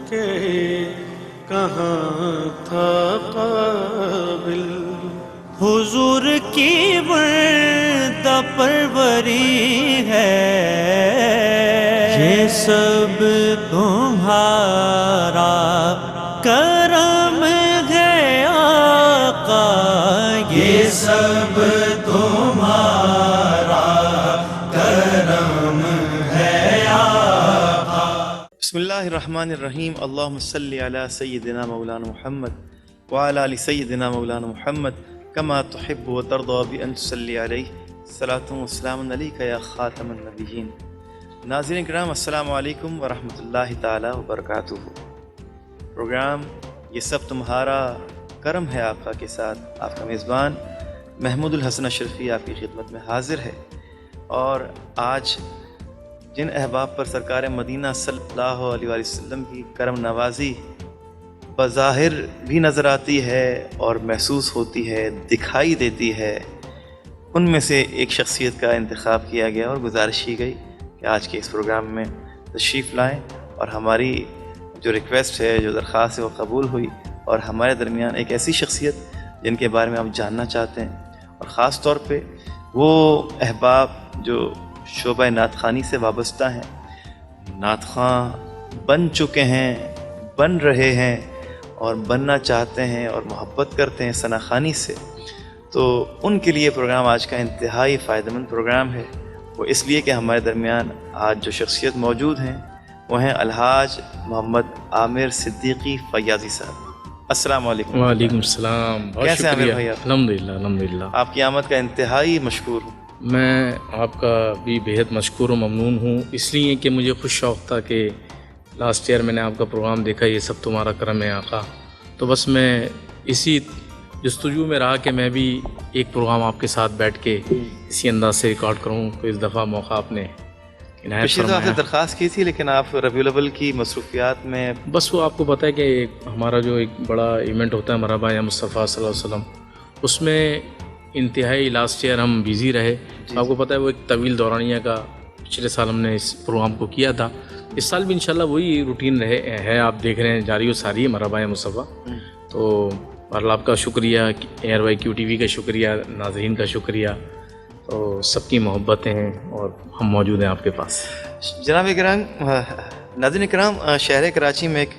کہ کہاں تھا قابل، حضور کی وردہ پروری ہے، یہ سب تمہارا کرم ہے آقا، یہ سب تمہارا کرم ہے آقا۔ بسم اللہ الرحمن الرحیم، اللہم صلی علی سیدنا مولانا محمد وعلی آل سیدنا مولانا محمد کما تحب و ترضی بان تصلی علیہ صلاۃ و سلام علیک یا خاتم النبیین۔ ناظرین کرام، السلام علیکم ورحمۃ اللہ تعالی وبرکاتہ۔ پروگرام یہ سب تمہارا کرم ہے آقا کے ساتھ آپ کا میزبان محمود الحسن اشرفی آپ کی خدمت میں حاضر ہے، اور آج جن احباب پر سرکار مدینہ صلی اللہ علیہ وسلم کی کرم نوازی بظاہر بھی نظر آتی ہے اور محسوس ہوتی ہے، دکھائی دیتی ہے، ان میں سے ایک شخصیت کا انتخاب کیا گیا اور گزارش کی گئی کہ آج کے اس پروگرام میں تشریف لائیں، اور ہماری جو ریکویسٹ ہے، جو درخواست ہے، وہ قبول ہوئی، اور ہمارے درمیان ایک ایسی شخصیت جن کے بارے میں ہم جاننا چاہتے ہیں، اور خاص طور پہ وہ احباب جو شعبہ نعت خوانی سے وابستہ ہیں، نعت خواں بن چکے ہیں، بن رہے ہیں، اور بننا چاہتے ہیں اور محبت کرتے ہیں ثنا خوانی سے، تو ان کے لیے پروگرام آج کا انتہائی فائدہ مند پروگرام ہے۔ وہ اس لیے کہ ہمارے درمیان آج جو شخصیت موجود ہیں وہ ہیں الحاج محمد عامر صدیقی فیاضی صاحب۔ السلام علیکم۔ وعلیکم السلام، بہت کیسے ہیں عامر شکریہ۔ بھائی آپ؟ الحمدللہ آپ کی آمد کا انتہائی مشکور ہوں۔ میں آپ کا بھی بہت مشکور و ممنون ہوں، اس لیے کہ مجھے خوش شوق تھا کہ لاسٹ ایئر میں نے آپ کا پروگرام دیکھا، یہ سب تمہارا کرم ہے آقا، تو بس میں اسی جستجو میں رہا کہ میں بھی ایک پروگرام آپ کے ساتھ بیٹھ کے اسی انداز سے ریکارڈ کروں، تو اس دفعہ موقع آپ نے عنایت پچھلی دفعہ آپ نے فرمایا۔ درخواست کی تھی لیکن آپ ربیع الاول کی مصروفیات میں۔ بس وہ آپ کو پتہ ہے کہ ہمارا جو ایک بڑا ایونٹ ہوتا ہے مرحبا یا مصطفیٰ صلی اللہ علیہ وسلم، اس میں انتہائی لاسٹ ایئر ہم بیزی رہے۔ آپ کو پتہ ہے وہ ایک طویل دورانیہ کا پچھلے سال ہم نے اس پروگرام کو کیا تھا، اس سال بھی انشاءاللہ وہی روٹین ہے، آپ دیکھ رہے ہیں جاری و ساری ہے مرحبا یا مصطفیٰ۔ تو بہرحال آپ کا شکریہ، ایئر وائی کیو ٹی وی کا شکریہ، ناظرین کا شکریہ، تو سب کی محبتیں ہیں اور ہم موجود ہیں آپ کے پاس۔ جناب کرام، ناظرین کرام، شہر کراچی میں ایک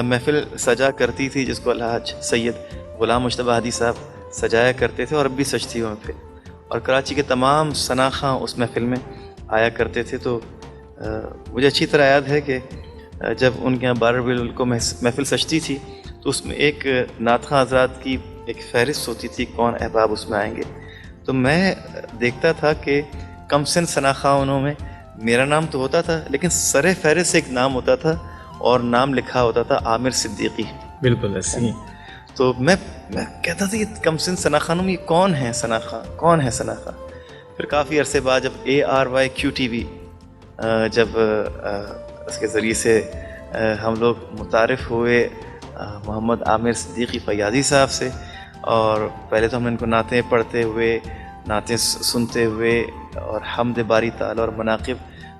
محفل سجا کرتی تھی جس کو الحاج سید غلام مجتبیٰ ہادی صاحب سجایا کرتے تھے، اور اب بھی سجتی ہے محفل، اور کراچی کے تمام ثنا خواں اس محفل میں آیا کرتے تھے۔ تو مجھے اچھی طرح یاد ہے کہ جب ان کے یہاں 12 ربیع الاول کو محفل سجتی تھی تو اس میں ایک نعت خواں حضرات کی ایک فہرست ہوتی تھی کون احباب اس میں آئیں گے، تو میں دیکھتا تھا کہ کم سن ثنا خواہوں میں میرا نام تو ہوتا تھا لیکن سر فہرست سے ایک نام ہوتا تھا اور نام لکھا ہوتا تھا عامر صدیقی۔ بالکل ایسے ہی۔ تو میں کہتا تھا یہ کم سن ثنا خانوں میں یہ کون ہے ثنا خواں، کون ہے ثنا خواں؟ پھر کافی عرصے بعد جب ARYQTV جب اس کے ذریعے سے ہم لوگ متعارف ہوئے محمد عامر صدیقی فیاضی صاحب سے، اور پہلے تو ہم نے ان کو نعتیں پڑھتے ہوئے، نعتیں سنتے ہوئے اور حمد باری تعالی اور مناقب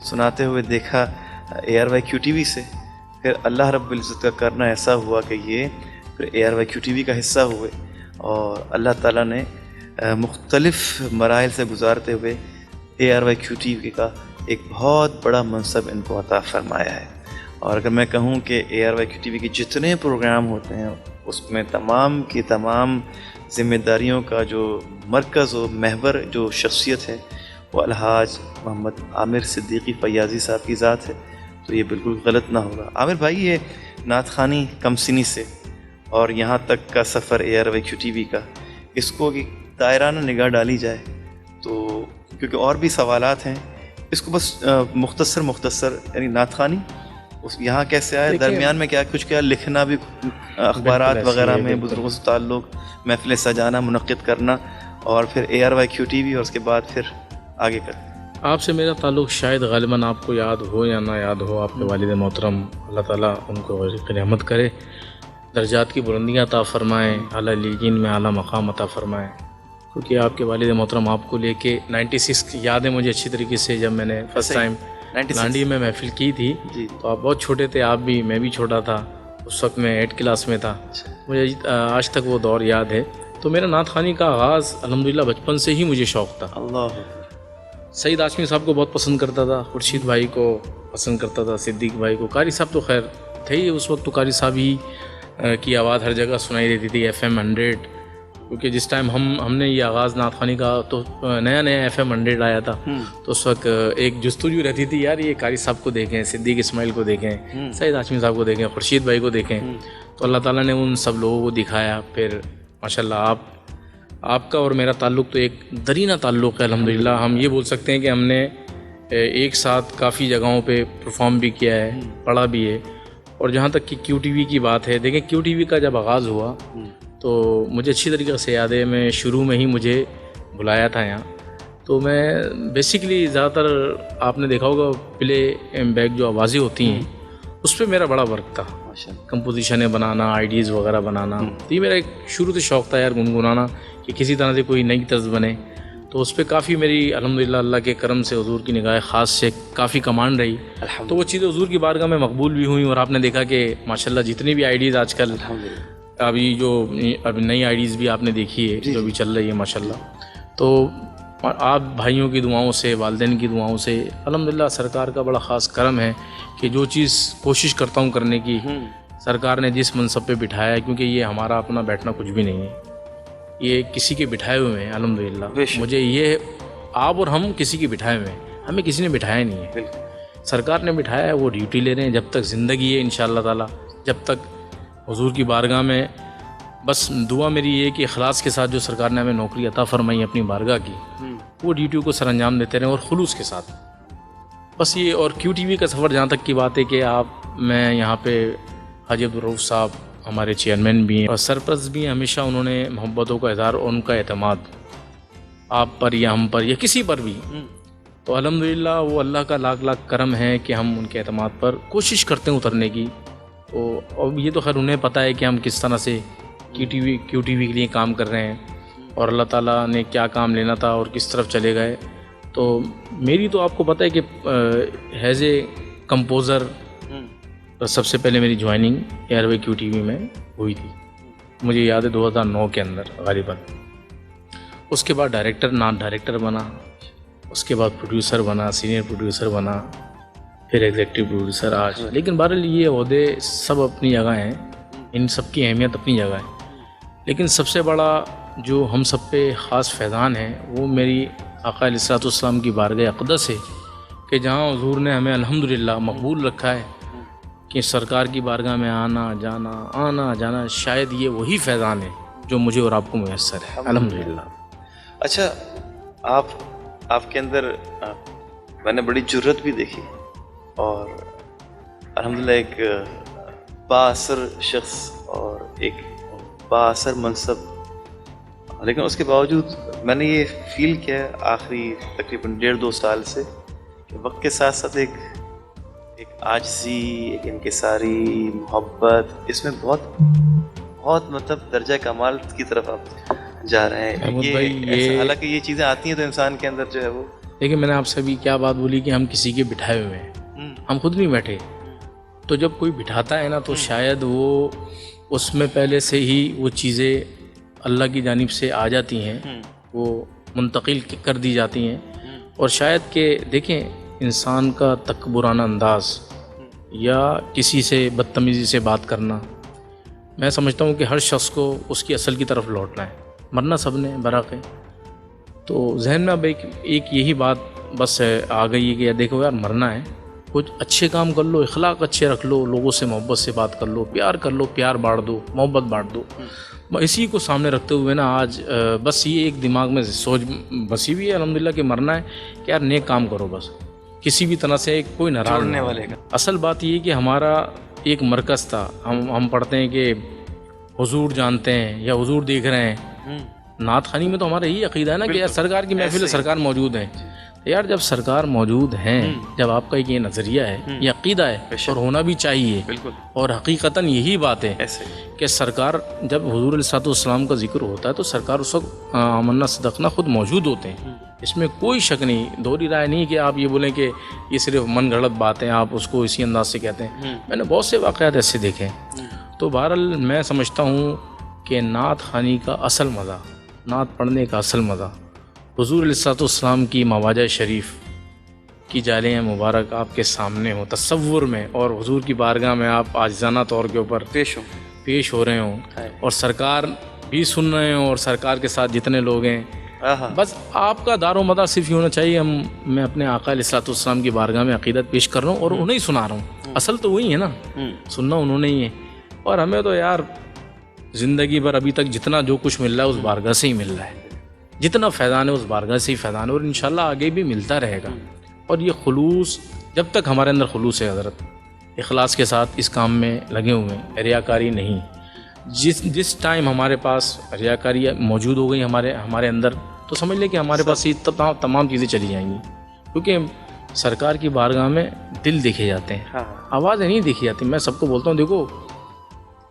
سناتے ہوئے دیکھا ARYQTV سے، پھر اللہ رب العزت کا کرنا ایسا ہوا کہ یہ پھر ARYQTV کا حصہ ہوئے، اور اللہ تعالیٰ نے مختلف مراحل سے گزارتے ہوئے ARYQTV کا ایک بہت بڑا منصب ان کو عطا فرمایا ہے۔ اور اگر میں کہوں کہ ARYQTV کے جتنے پروگرام ہوتے ہیں اس میں تمام کی تمام ذمہ داریوں کا جو مرکز و محور جو شخصیت ہے وہ الحاج محمد عامر صدیقی فیاضی صاحب کی ذات ہے، تو یہ بالکل غلط نہ ہوگا۔ عامر بھائی، یہ نعت خوانی کم سنی سے اور یہاں تک کا سفر ARYQTV کا، اس کو دائرانہ نگاہ ڈالی جائے تو کیونکہ اور بھی سوالات ہیں، اس کو بس مختصر یعنی نعت خوانی اس یہاں کیسے آئے، درمیان میں کیا کچھ کیا لکھنا بھی، اخبارات وغیرہ میں بزرگوں سے تعلق، محفلیں سجانا، منعقد کرنا، اور پھر ARYQTV، اور اس کے بعد پھر آگے کا۔ آپ سے میرا تعلق شاید غالباً آپ کو یاد ہو یا نہ یاد ہو، آپ کے والد محترم اللہ تعالیٰ ان کو رحمت کرے، درجات کی بلندیاں عطا فرمائیں، اعلیٰ علیین میں اعلیٰ مقام عطا فرمائیں، کیونکہ آپ کے والد محترم آپ کو لے کے 96 کی یاد ہے مجھے اچھی طریقے سے، جب میں نے فرسٹ ٹائم لانڈی میں محفل کی تھی. جی. تو آپ بہت چھوٹے تھے, آپ بھی, میں بھی چھوٹا تھا اس وقت, میں 8 کلاس میں تھا. مجھے آج تک وہ دور یاد ہے. تو میرا نعت خوانی کا آغاز الحمدللہ بچپن سے ہی مجھے شوق تھا. اللہ. سعید ہاشمی صاحب کو بہت پسند کرتا تھا, خورشید بھائی کو پسند کرتا تھا, صدیق بھائی کو. قاری صاحب تو خیر تھے ہی اس وقت, تو قاری صاحب ہی کی آواز ہر جگہ سنائی دیتی تھی, FM 100. کیونکہ جس ٹائم ہم نے یہ آغاز نعت خوانی کا تو نیا FM 100 آیا تھا. تو اس وقت ایک جستجو رہتی تھی, یار یہ قاری صاحب کو دیکھیں, صدیق اسماعیل کو دیکھیں, سعید ہاشمی صاحب کو دیکھیں, خورشید بھائی کو دیکھیں. تو اللہ تعالیٰ نے ان سب لوگوں کو دکھایا. پھر ماشاءاللہ آپ کا اور میرا تعلق تو ایک درینہ تعلق ہے الحمدللہ. ہم یہ بول سکتے ہیں کہ ہم نے ایک ساتھ کافی جگہوں پہ پرفارم بھی کیا ہے, پڑھا بھی ہے. اور جہاں تک کہ QTV کی بات ہے, دیکھیں QTV کا جب آغاز ہوا تو مجھے اچھی طریقے سے یاد ہے, میں شروع میں ہی مجھے بلایا تھا یہاں. تو میں بیسیکلی زیادہ تر آپ نے دیکھا ہوگا پلے بیک جو آوازیں ہوتی ہیں اس پہ میرا بڑا ورک تھا. کمپوزیشنیں بنانا, آئیڈیز وغیرہ بنانا, تو یہ میرا ایک شروع سے شوق تھا یار گنگنانا, کہ کسی طرح سے کوئی نئی طرز بنے. تو اس پہ کافی میری الحمدللہ اللہ کے کرم سے, حضور کی نگاہ خاص سے کافی کمانڈ رہی. تو وہ چیزیں حضور کی بارگاہ میں مقبول بھی ہوئیں. اور آپ نے دیکھا کہ ماشاءاللہ جتنی بھی آئیڈیز آج کل, ابھی نئی آئیڈیز بھی آپ نے دیکھی ہے جو بھی چل رہی ہے ماشاءاللہ. تو آپ بھائیوں کی دعاؤں سے, والدین کی دعاؤں سے الحمدللہ سرکار کا بڑا خاص کرم ہے کہ جو چیز کوشش کرتا ہوں کرنے کی, سرکار نے جس منصب پہ بٹھایا ہے, کیونکہ یہ ہمارا اپنا بیٹھنا کچھ بھی نہیں ہے, یہ کسی کے بٹھائے ہوئے ہیں الحمدللہ. مجھے یہ آپ اور ہم کسی کے بٹھائے ہوئے ہیں, ہمیں کسی نے بٹھایا نہیں ہے, سرکار نے بٹھایا ہے. وہ ڈیوٹی لے رہے ہیں جب تک زندگی ہے انشاءاللہ تعالی, جب تک حضور کی بارگاہ میں. بس دعا میری یہ ہے کہ اخلاص کے ساتھ جو سرکار نے ہمیں نوکری عطا فرمائی اپنی بارگاہ کی, وہ ڈیوٹیوں کو سر انجام دیتے رہیں اور خلوص کے ساتھ. بس یہ. اور QTV کا سفر جہاں تک کی بات ہے کہ میں یہاں پہ حاجی عبدالرؤف صاحب ہمارے چیئرمین بھی ہیں اور سرپرست بھی ہیں. ہمیشہ انہوں نے محبتوں کا اظہار اور ان کا اعتماد آپ پر یا ہم پر یا کسی پر بھی, تو الحمدللہ وہ اللہ کا لاکھ لاکھ کرم ہے کہ ہم ان کے اعتماد پر کوشش کرتے ہیں اترنے کی. تو اب یہ تو خیر انہیں پتہ ہے کہ ہم کس طرح سے QTV کے لیے کام کر رہے ہیں اور اللہ تعالیٰ نے کیا کام لینا تھا اور کس طرف چلے گئے. تو میری تو آپ کو پتہ ہے کہ ایز اے کمپوزر سب سے پہلے میری جوائننگ ایئر QTV میں ہوئی تھی, مجھے یاد ہے 2009 کے اندر غالباً. اس کے بعد نان ڈائریکٹر بنا, اس کے بعد پروڈیوسر بنا, سینئر پروڈیوسر بنا, پھر ایگزیکٹو پروڈیوسر آج. لیکن بہرحال یہ عہدے سب اپنی جگہ ہیں, ان سب کی اہمیت اپنی جگہ ہے. لیکن سب سے بڑا جو ہم سب پہ خاص فیضان ہے وہ میری آقا علیہ الصلوۃ والسلام کی بارگاہ اقدس ہے, کہ جہاں حضور نے ہمیں الحمدللہ مقبول رکھا ہے کہ سرکار کی بارگاہ میں آنا جانا, شاید یہ وہی فیضان ہے جو مجھے اور آپ کو میسر ہے الحمدللہ. اچھا, آپ کے اندر میں نے بڑی جرت بھی دیکھی اور الحمدللہ ایک بااثر شخص اور ایک بااثر منصب, لیکن اس کے باوجود میں نے یہ فیل کیا ہے آخری تقریباً 1.5-2 سال سے کہ وقت کے ساتھ ساتھ ایک عاجزی, ایک انکساری, محبت, اس میں بہت مطلب درجہ کمال کی طرف آپ جا رہے ہیں. حالانکہ یہ چیزیں آتی ہیں تو انسان کے اندر جو ہے وہ, دیکھیں میں نے آپ سے بھی کیا بات بولی کہ ہم کسی کے بٹھائے ہوئے ہیں, ہم خود نہیں بیٹھے. تو جب کوئی بٹھاتا ہے نا تو شاید وہ اس میں پہلے سے ہی وہ چیزیں اللہ کی جانب سے آ جاتی ہیں, وہ منتقل کر دی جاتی ہیں. اور شاید کہ دیکھیں انسان کا تکبرانہ انداز یا کسی سے بدتمیزی سے بات کرنا, میں سمجھتا ہوں کہ ہر شخص کو اس کی اصل کی طرف لوٹنا ہے. مرنا سب نے برحق ہے. تو ذہن میں اب ایک یہی بات بس آ گئی ہے کہ دیکھو یار مرنا ہے, کچھ اچھے کام کر لو, اخلاق اچھے رکھ لو, لوگوں سے محبت سے بات کر لو, پیار کر لو, پیار بانٹ دو, محبت بانٹ دو. اسی کو سامنے رکھتے ہوئے نا آج بس یہ ایک دماغ میں سوچ بسی ہوئی ہے الحمدللہ کہ مرنا ہے کہ یار نیک کام کرو, بس کسی بھی طرح سے کوئی ناراض نہیں والے کا. اصل بات یہ کہ ہمارا ایک مرکز تھا, ہم پڑھتے ہیں کہ حضور جانتے ہیں یا حضور دیکھ رہے ہیں. نعت خوانی میں تو ہمارا یہی عقیدہ ہے نا کہ یار سرکار کی محفل ہے, سرکار موجود ہیں. یار جب سرکار موجود ہیں، جب آپ کا ایک یہ نظریہ ہے، یہ عقیدہ ہے اور ہونا بھی چاہیے، بالکل، اور حقیقتاً یہی بات ہے ایسے کہ سرکار جب حضور علیہ الصلوۃ والسلام کا ذکر ہوتا ہے تو سرکار اس وقت آمنا صدقنا خود موجود ہوتے ہیں، اس میں کوئی شک نہیں، دوہری رائے نہیں کہ آپ یہ بولیں کہ یہ صرف من گھڑت باتیں آپ اس کو اسی انداز سے کہتے ہیں. میں نے بہت سے واقعات ایسے دیکھے ہیں. تو بہرحال میں سمجھتا ہوں کہ نعت خوانی کا اصل مزہ، نعت پڑھنے کا اصل مزہ حضور علیہ الصلوۃ والسلام کی مواجہ شریف کی جالیاں مبارک آپ کے سامنے ہوں، تصور میں، اور حضور کی بارگاہ میں آپ عاجزانہ طور کے اوپر پیش ہو رہے ہوں، اور سرکار بھی سن رہے ہوں، اور سرکار کے ساتھ جتنے لوگ ہیں. بس آپ کا دار و مدار صرف یہ ہونا چاہیے میں اپنے آقا علیہ الصلوۃ والسلام کی بارگاہ میں عقیدت پیش کر رہا ہوں اور انہیں ہی سنا رہا ہوں. اصل تو وہی ہے نا، سننا انہوں نے ہی ہے. اور ہمیں تو یار زندگی بھر ابھی تک جتنا جو کچھ مل رہا ہے اس بارگاہ سے ہی مل رہا ہے، جتنا فیضان ہے اس بارگاہ سے ہی فیضان ہے، اور انشاءاللہ آگے بھی ملتا رہے گا. اور یہ خلوص جب تک ہمارے اندر خلوص ہے حضرت، اخلاص کے ساتھ اس کام میں لگے ہوئے ہیں، ریاکاری نہیں. جس ٹائم ہمارے پاس ریاکاری موجود ہو گئی ہمارے اندر، تو سمجھ لیں کہ ہمارے پاس یہ تمام چیزیں چلی جائیں گی. کیونکہ سرکار کی بارگاہ میں دل دیکھے جاتے ہیں، آوازیں نہیں دیکھی جاتی. میں سب کو بولتا ہوں دیکھو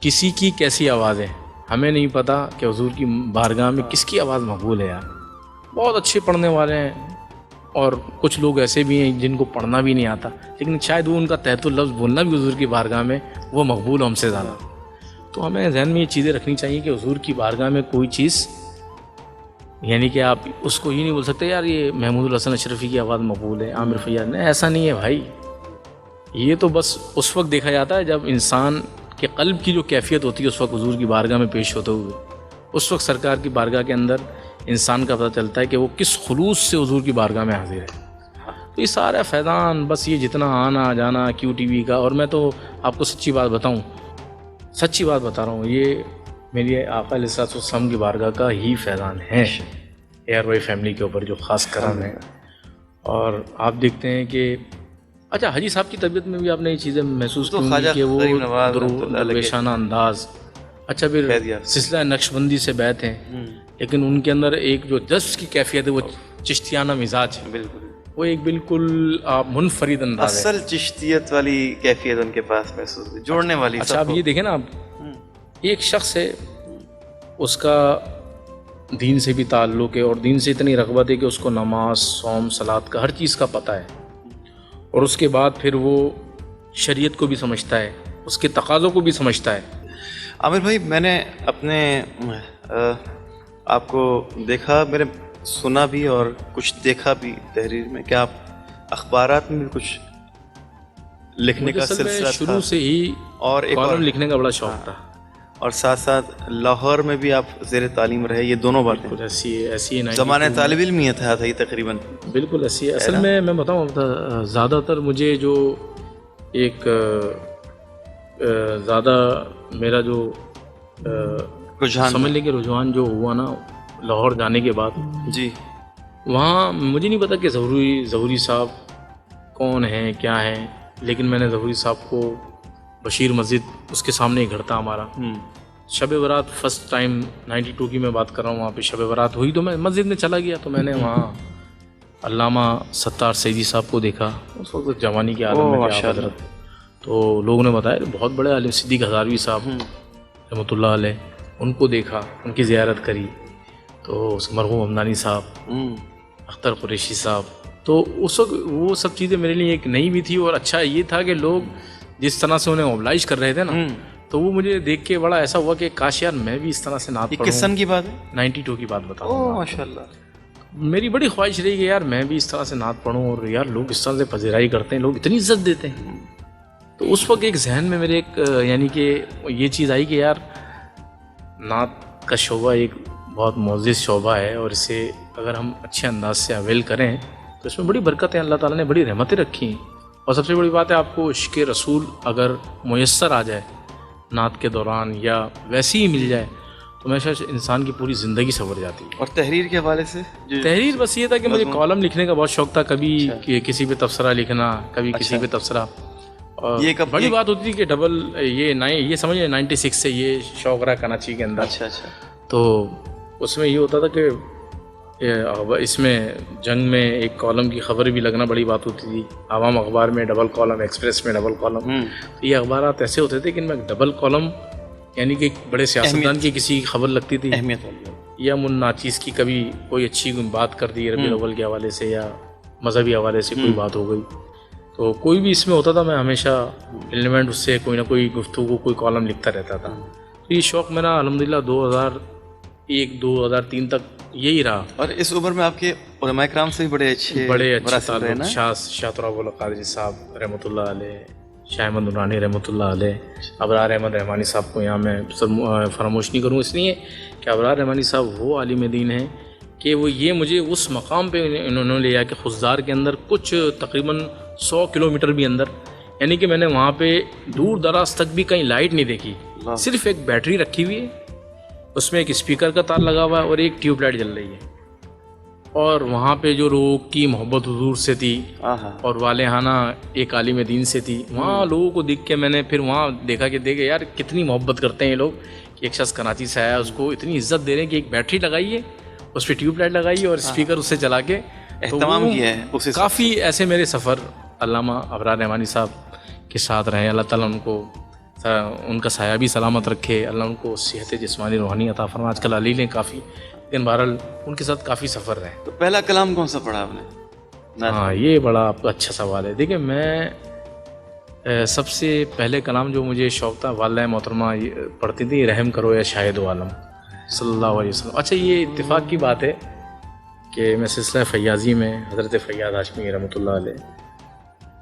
کسی کی کیسی آواز ہے، ہمیں نہیں پتہ کہ حضور کی بارگاہ میں کس کی آواز مقبول ہے. یار بہت اچھے پڑھنے والے ہیں، اور کچھ لوگ ایسے بھی ہیں جن کو پڑھنا بھی نہیں آتا، لیکن شاید وہ ان کا تحت اللفظ بولنا بھی حضور کی بارگاہ میں وہ مقبول ہم سے زیادہ. تو ہمیں ذہن میں یہ چیزیں رکھنی چاہیے کہ حضور کی بارگاہ میں کوئی چیز، یعنی کہ آپ اس کو یہ نہیں بول سکتے یار یہ محمود الحسن اشرفی کی آواز مقبول ہے، عامر فیاض، نہیں ایسا نہیں ہے بھائی. یہ تو بس اس وقت دیکھا جاتا ہے جب انسان کے قلب کی جو کیفیت ہوتی ہے اس وقت حضور کی بارگاہ میں پیش ہوتے ہوئے، اس وقت سرکار کی بارگاہ کے اندر انسان کا پتہ چلتا ہے کہ وہ کس خلوص سے حضور کی بارگاہ میں حاضر ہے. تو یہ سارا فیضان، بس یہ جتنا آنا جانا کیو ٹی وی کا، اور میں تو آپ کو سچی بات بتاؤں، سچی بات بتا رہا ہوں، یہ میری آقا علیہ الصلوۃ والسلام کی بارگاہ کا ہی فیضان ہے ایئر وائی فیملی کے اوپر جو خاص کرم ہے. اور آپ دیکھتے ہیں کہ اچھا حاجی صاحب کی طبیعت میں بھی آپ نے یہ چیزیں محسوس کی کہ وہ درویشانہ انداز، اچھا پھر سلسلہ نقشبندی سے بیت ہیں، لیکن ان کے اندر ایک جو جذب کی کیفیت ہے وہ چشتیانہ مزاج ہے، بالکل وہ ایک بالکل آپ منفرد انداز ہے، اصل چشتیت والی کیفیت ان کے پاس محسوس ہے، جوڑنے والی. اچھا آپ یہ دیکھیں نا، آپ ایک شخص ہے اس کا دین سے بھی تعلق ہے، اور دین سے اتنی رغبت ہے کہ اس کو نماز، صوم، صلاۃ کا ہر چیز کا پتہ ہے، اور اس کے بعد پھر وہ شریعت کو بھی سمجھتا ہے، اس کے تقاضوں کو بھی سمجھتا ہے. عامر بھائی میں نے اپنے آپ کو دیکھا، میں نے سنا بھی اور کچھ دیکھا بھی تحریر میں کہ آپ اخبارات میں بھی کچھ لکھنے کا سلسلہ شروع سے ہی اور ایک کالم لکھنے کا بڑا شوق تھا، اور ساتھ ساتھ لاہور میں بھی آپ زیر تعلیم رہے. یہ دونوں باتیں کچھ ایسی زمانے طالب علم ہی تھا یہ تقریباً. بالکل ایسی ہے. اصل میں بتاؤں زیادہ تر مجھے جو ایک زیادہ میرا جو رجحان سمجھ لیں کہ رجحان جو ہوا نا لاہور جانے کے بعد، جی وہاں مجھے نہیں پتا کہ ظہوری صاحب کون ہیں کیا ہیں، لیکن میں نے ظہوری صاحب کو بشیر مسجد اس کے سامنے ہی گھر تھا ہمارا، شب برات فرسٹ ٹائم 92 کی میں بات کر رہا ہوں، وہاں پہ شب برات ہوئی تو میں مسجد میں چلا گیا، تو میں نے وہاں علامہ ستار سیدی صاحب کو دیکھا، اس وقت جوانی کے عالم میں تھے حضرت. تو لوگوں نے بتایا بہت بڑے عالم صدیق ہزاروی صاحب رحمۃ اللہ علیہ، ان کو دیکھا، ان کی زیارت کری. تو مرحوم ہمدانی صاحب، اختر قریشی صاحب، تو اس وقت وہ سب چیزیں میرے لیے ایک نئی بھی تھی. اور اچھا یہ تھا کہ لوگ جس طرح سے انہیں موبلائز کر رہے تھے نا، تو وہ مجھے دیکھ کے بڑا ایسا ہوا کہ کاش یار میں بھی اس طرح سے نعت پڑھوں. کس سن کی بات ہے؟ 92 کی بات بتاؤں. ماشاءاللہ میری بڑی خواہش رہی کہ یار میں بھی اس طرح سے نعت پڑھوں، اور یار لوگ اس طرح سے پذیرائی کرتے ہیں، لوگ اتنی عزت دیتے ہیں. تو اس وقت ایک ذہن میں میرے ایک یعنی کہ یہ چیز آئی کہ یار نعت کا شعبہ ایک بہت معزز شعبہ ہے، اور اسے اگر ہم اچھے انداز سے اویل کریں تو اس میں بڑی برکتیں اللہ تعالیٰ نے بڑی رحمتیں رکھی ہیں. اور سب سے بڑی بات ہے آپ کو عشق رسول اگر میسر آ جائے نعت کے دوران یا ویسی ہی مل جائے تو ہمیشہ انسان کی پوری زندگی سنور جاتی ہے. اور تحریر کے حوالے سے تحریر بس یہ تھا کہ مجھے کالم لکھنے کا بہت شوق تھا، کبھی کسی پہ تبصرہ لکھنا، کبھی کسی پہ تبصرہ. اور بڑی بات ہوتی تھی کہ ڈبل یہ سمجھے 96 سے یہ شوق رہا کراچی کے اندر. اچھا تو اس میں یہ ہوتا تھا کہ اس میں جنگ میں ایک کالم کی خبر بھی لگنا بڑی بات ہوتی تھی. عوام اخبار میں ڈبل کالم، ایکسپریس میں ڈبل کالم. تو یہ اخبارات ایسے ہوتے تھے کہ ان میں ڈبل کالم یعنی کہ بڑے سیاستدان کی کسی خبر لگتی تھی، اہمیت ہوگی. یا ناچیز کی کبھی کوئی اچھی بات کر دی ربیع الاول کے حوالے سے یا مذہبی حوالے سے کوئی بات ہو گئی، تو کوئی بھی اس میں ہوتا تھا میں ہمیشہ ایلیمنٹ اس سے کوئی نہ کوئی گفتگو کوئی کالم لکھتا رہتا تھا. تو یہ شوق میرا الحمدللہ 2001-2003 تک یہی رہا. اور اس عمر میں آپ کے علماء کرام سے بھی بڑے اچھے تعلق. شاہ تراب القادری صاحب رحمۃ اللہ علیہ، شاہ احمد نورانی رحمۃ اللہ علیہ، ابرار احمد رحمانی صاحب کو یہاں میں فراموش نہیں کروں، اس لیے کہ ابرار رحمانی صاحب وہ عالم دین ہیں کہ وہ یہ مجھے اس مقام پہ انہوں نے لیا کہ خضدار کے اندر کچھ تقریباً 100 کلومیٹر بھی اندر، یعنی کہ میں نے وہاں پہ دور دراز تک بھی کہیں لائٹ نہیں دیکھی، صرف ایک بیٹری رکھی ہوئی ہے، اس میں ایک اسپیکر کا تار لگا ہوا ہے اور ایک ٹیوب لائٹ جل رہی ہے. اور وہاں پہ جو لوگوں کی محبت حضور سے تھی اور والہانہ ایک عالم دین سے تھی، وہاں لوگوں کو دیکھ کے میں نے پھر وہاں دیکھا کہ دیکھے یار کتنی محبت کرتے ہیں یہ لوگ کہ ایک شخص کراچی سے آیا، اس کو اتنی عزت دے رہے ہیں کہ ایک بیٹری لگائیے، اس پہ ٹیوب لائٹ لگائیے اور اسپیکر اس سے چلا کے اہتمام کیا ہے. کافی ایسے میرے سفر علامہ ابرار رحمانی صاحب کے ساتھ رہے. اللہ تعالیٰ ان کا سایہ بھی سلامت رکھے، اللہ ان کو صحت جسمانی روحانی عطا فرمائے. آج کل علی نے کافی، لیکن بہرحال ان کے ساتھ کافی سفر رہے. تو پہلا کلام کون سا پڑھا آپ نے؟ ہاں یہ بڑا اچھا سوال ہے. دیکھیں میں سب سے پہلے کلام جو مجھے شوق تھا والدہ محترمہ پڑھتی تھی، رحم کرو یا شاہد عالم صلی اللہ علیہ وسلم. اچھا یہ اتفاق کی بات ہے کہ میں سلسلہ فیاضی میں حضرت فیاض ہاشمی رحمۃ اللہ علیہ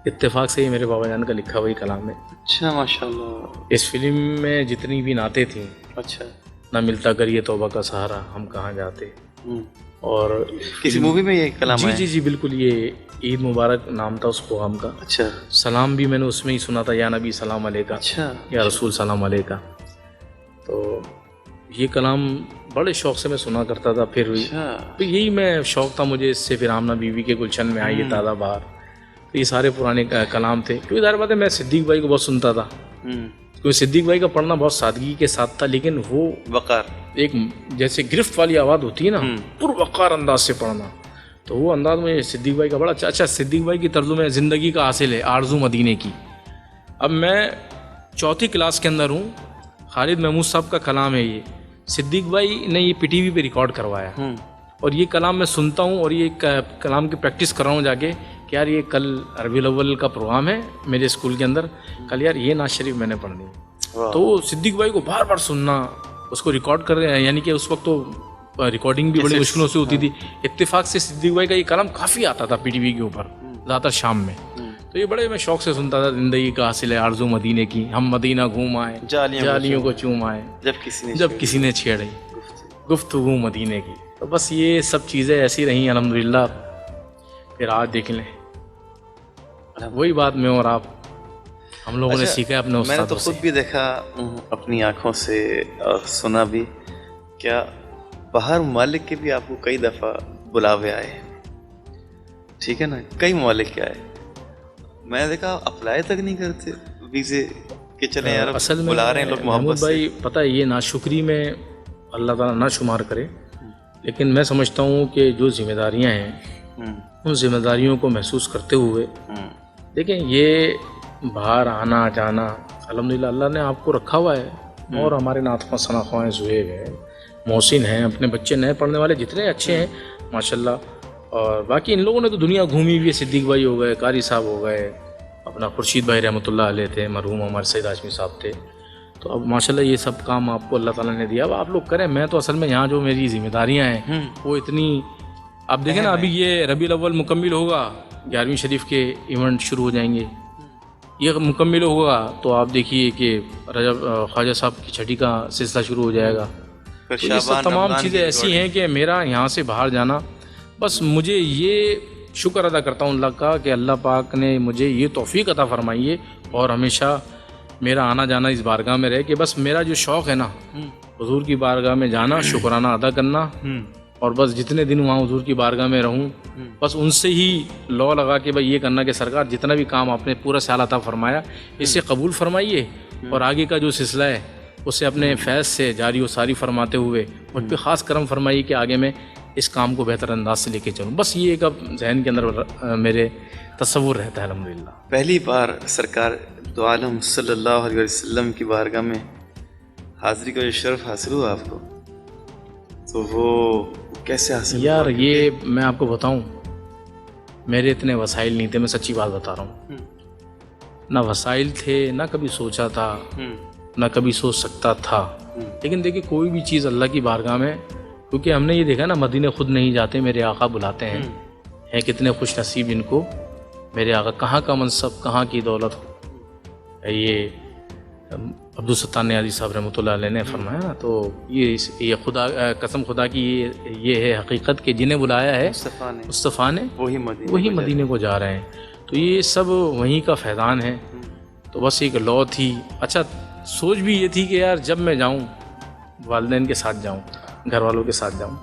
اتفاق سے ہی میرے بابا جان کا لکھا ہوئی کلام ہے. اچھا ماشاء اللہ. اس فلم میں جتنی بھی نعتیں تھیں، اچھا، نہ ملتا کر یہ توبہ کا سہارا ہم کہاں جاتے، اور کسی مووی میں یہ کلام ہے؟ جی بالکل، یہ عید مبارک نام تھا اس پروگرام کا. اچھا. سلام بھی میں نے اس میں ہی سنا تھا، یا نبی سلام علیکہ، اچھا، یا رسول سلام علیکہ. تو یہ کلام بڑے شوق سے میں سنا کرتا تھا. پھر یہی میں شوق تھا مجھے اس سے، پھر آمنہ بیوی کے گلشن میں آئی تازہ بہار. تو یہ سارے پرانے کلام تھے. کیونکہ ظاہر بات ہے میں صدیق بھائی کو بہت سنتا تھا، کیونکہ صدیق بھائی کا پڑھنا بہت سادگی کے ساتھ تھا، لیکن وہ وقار، ایک جیسے گرفت والی آواز ہوتی ہے نا، پر وقار انداز سے پڑھنا، تو وہ انداز میں صدیق بھائی کا بڑا اچھا. صدیق بھائی کی ترجمہ زندگی کا حاصل ہے آرزو مدینے کی. اب میں 4تھی کلاس کے اندر ہوں، خالد محمود صاحب کا کلام ہے یہ، صدیق بھائی نے یہ پی ٹی وی پہ ریکارڈ کروایا، اور یہ کلام میں سنتا ہوں اور یہ کلام کی پریکٹس کر رہا ہوں جا کے کہ یار یہ کل ربیع الاول کا پروگرام ہے میرے اسکول کے اندر، کل یار یہ نعت شریف میں نے پڑھنی. تو صدیق بھائی کو بار بار سننا، اس کو ریکارڈ کر رہے ہیں، یعنی کہ اس وقت تو ریکارڈنگ بھی بڑی مشکلوں سے ہوتی تھی. اتفاق سے صدیق بھائی کا یہ کلام کافی آتا تھا پی ٹی وی کے اوپر، زیادہ تر شام میں. تو یہ بڑے میں شوق سے سنتا تھا. زندگی کا حاصل ہے آرزو مدینے کی، ہم مدینہ گھوم آئے، جالیوں کو چوم آئے، جب کسی نے چھیڑی گفتگو مدینے کی. تو بس یہ سب چیزیں ایسی رہیں الحمدللہ. پھر آج دیکھ لیں وہی بات میں اور آپ، ہم لوگوں نے سیکھا اپنے استادوں سے. میں نے تو خود بھی دیکھا اپنی آنکھوں سے اور سنا بھی، کیا باہر ممالک کے بھی آپ کو کئی دفعہ بلاوے آئے، ٹھیک ہے نا، کئی ممالک کے آئے. میں نے دیکھا اپلائی تک نہیں کرتے ویزے کہ چلیں یار بلا رہے ہیں لوگ محبت سے. بھائی پتہ ہے یہ ناشکری میں اللہ تعالیٰ نہ شمار کرے، لیکن میں سمجھتا ہوں کہ جو ذمہ داریاں ہیں ان ذمہ داریوں کو محسوس کرتے ہوئے دیکھیں یہ باہر آنا جانا الحمدللہ اللہ نے آپ کو رکھا ہوا ہے. اور ہمارے نعت ثنا خواہ زہیب ہیں، محسن ہیں، اپنے بچے نئے پڑھنے والے جتنے اچھے ہیں ماشاءاللہ. اور باقی ان لوگوں نے تو دنیا گھومی ہوئی ہے. صدیق بھائی ہو گئے، قاری صاحب ہو گئے، اپنا خورشید بھائی رحمۃ اللہ علیہ تھے، مرحوم ہمارے سید ہاشمی صاحب تھے. تو اب ماشاءاللہ یہ سب کام آپ کو اللہ تعالیٰ نے دیا، اب آپ لوگ کریں. میں تو اصل میں یہاں جو میری ذمہ داریاں ہیں وہ اتنی، اب دیکھیں نا ابھی یہ ربیع الاول مکمل ہوگا، 11ویں شریف کے ایونٹ شروع ہو جائیں گے، یہ مکمل ہوگا تو آپ دیکھیے کہ رجب خواجہ صاحب کی چھٹی کا سلسلہ شروع ہو جائے گا. تو یہ سب تمام چیزیں ایسی ہیں کہ میرا یہاں سے باہر جانا، بس مجھے یہ شکر ادا کرتا ہوں اللہ کا کہ اللہ پاک نے مجھے یہ توفیق عطا فرمائی ہے، اور ہمیشہ میرا آنا جانا اس بارگاہ میں رہے کہ بس میرا جو شوق ہے نا حضور کی بارگاہ میں جانا، شکرانہ ادا کرنا، اور بس جتنے دن وہاں حضور کی بارگاہ میں رہوں بس ان سے ہی لو لگا کہ بھائی یہ کرنا کہ سرکار جتنا بھی کام آپ نے پورا سال عطا فرمایا اسے قبول فرمائیے، اور آگے کا جو سلسلہ ہے اسے اپنے فیض سے جاری و ساری فرماتے ہوئے مجھ پہ خاص کرم فرمائیے کہ آگے میں اس کام کو بہتر انداز سے لے کے چلوں. بس یہ ایک اب ذہن کے اندر میرے تصور رہتا ہے الحمدللہ. پہلی بار سرکار دو عالم صلی اللہ علیہ وسلم کی بارگاہ میں حاضری کا جو شرف حاصل ہوا آپ کو، تو وہ کیسے حاصل ہوا؟ یار یہ میں آپ کو بتاؤں، میرے اتنے وسائل نہیں تھے، میں سچی بات بتا رہا ہوں. نہ وسائل تھے، نہ کبھی سوچا تھا، نہ کبھی سوچ سکتا تھا. لیکن دیکھیے کوئی بھی چیز اللہ کی بارگاہ میں، کیونکہ ہم نے یہ دیکھا نا مدینے خود نہیں جاتے، میرے آقا بلاتے ہیں کتنے خوش نصیب ان کو میرے آقا. کہاں کا منصب، کہاں کی دولت. یہ عبدالستار نیازی صاحب رحمۃ اللہ علیہ نے فرمایا نا، تو یہ خدا قسم خدا کی یہ ہے حقیقت کہ جنہیں بلایا ہے مصطفیٰ نے وہی مدینے کو جا رہے ہیں. تو یہ سب وہیں کا فیضان ہے. تو بس ایک لو تھی. اچھا سوچ بھی یہ تھی کہ یار جب میں جاؤں والدین کے ساتھ جاؤں، گھر والوں کے ساتھ جاؤں.